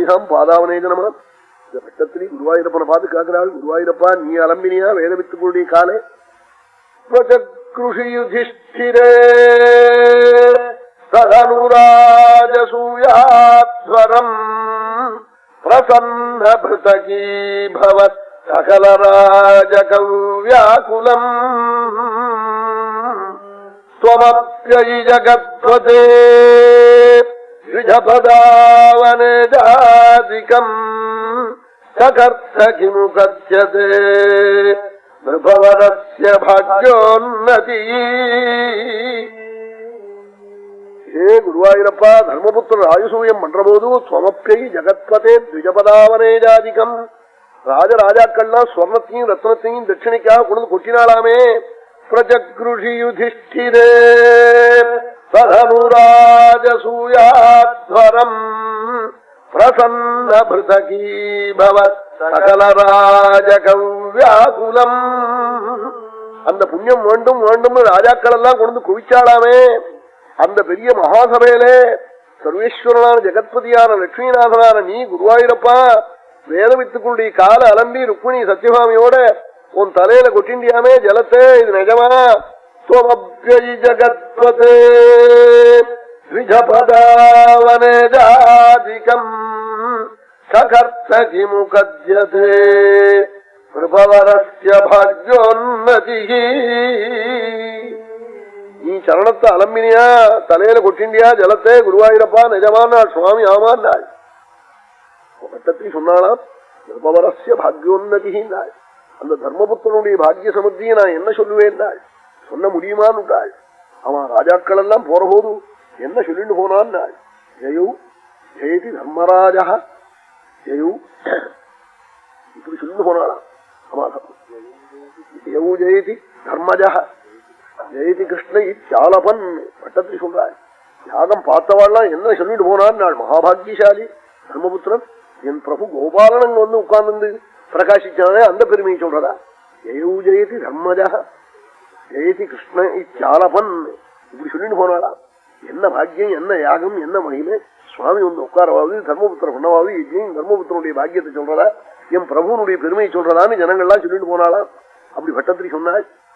சுவாமியாம் பாதாவனேஜனமா. இந்த பட்டத்திலே குருவாயூரப்பனை பார்த்து கேட்கிறாள், குருவாயூரப்பா நீ அலம்பினியா வேதவித்துக்களுடைய காலே? பிரஜக்ருஷி யுதிஷ்டிரே சதனுராஜசூயாத்வரம் பிரசன்ன பிருதகீ பவத் சகலராஜகவ்யாகுலம் த்வமப்யயி ஜகத்வதே த்விஜபதாவனேஜாதிகம் சகர்த்த கிமு கத்யதே நிருபவரஸ்ய பாக்யோன்னதி. ஏ குருவாயூரப்பா, தர்மபுத்திரர் ஆயுசூயம் பண்றபோது ஸ்வமப்யை ஜகத்பதே த்விஜபதாவனேஜாதிகம், ராஜராஜாக்கள்லாம் ஸ்வர்ணத்தையும் ரத்னத்தையும் தட்சிணைக்காக கொண்டு கொட்டினாலாமே. பிரஜக்ருஷி யுதிஷ்டிரே சதனுராஜசூயாத்வரம் பிரசன்ன பிருதகீ பவத் சகலராஜகவ்யாகுலம். அந்த புண்ணியம் வேண்டும் வேண்டும் ராஜாக்கள் எல்லாம் கொண்டு குவிச்சாலாமே. அந்த பெரிய மகாசபையிலே சர்வேஸ்வரனான ஜெகத்பதியான லட்சுமிநாதனான நீ குருவாயூரப்பா வேதவித்துக்களுடைய கால அலம்பி ருக்மிணி சத்யபாமியோட உன் தலையில கொட்டிண்டியாமே ஜலத்தே, இது நிஜமா? ஸ்வமப்யயி ஜகத்வதே த்விஜபதாவனேஜாதிகம் சகர்த்த கிமு கத்யதே பிரபவரஸ்ய பாக்யோன்னதி. நீ சரணத்தை அலம்பினியா தலையில கொட்டிண்டியா ஜலத்தே குருவாயூரப்பா நிஜமான சுவாமி ஆமான்னாள். பட்டத்தை சொன்னாலாம் பிரபவரஸ்ய பாக்யோன்னதினாள். அந்த தர்மபுத்திரனுடைய பாக்ய சமர்த்தியை நான் என்ன சொல்லுவேன் சொல்ல முடியுமான்னுட்டாள். அவன் ராஜாக்கள் எல்லாம் போற போது என்ன சொல்லிட்டு போனான்? ஜெயு ஜெயதி தர்மராஜா ஜெயு இப்படி சொல்லிட்டு போனாளாம். ஆமா, ஜெயு ஜெயதி தர்மஜா ஜெயதி கிருஷ்ண இச்சாலபன் பட்டத்தை சொல்றாள். யாகம் பார்த்தவாள்லாம் என்ன சொல்லிட்டு போனான்? மகாபாகியசாலி தர்மபுத்திரன் என் பிரபு கோபாலன் வந்து உட்கார்ந்து பிரகாசிச்சானே அந்த பெருமையை சொல்றதா? ஜெயு ஜெயதி தர்மஜா ஜெயதி கிருஷ்ண இச்சாலபன் இப்படி சொல்லிட்டு போனாளா? என்ன பாக்கியம், என்ன யாகம், என்ன மகிமை! சுவாமி வந்து உட்காரவாது தர்மபுத்திர பண்ணவாது யஜ்யம் தர்மபுத்திரனுடைய பாக்கியத்தை சொல்றதா, என் பிரபுனுடைய பெருமையை சொல்றதான்னு ஜனங்கள்லாம் சொல்லிட்டு போனாலாம். அப்படி பட்டத்திரி சொன்னாள்.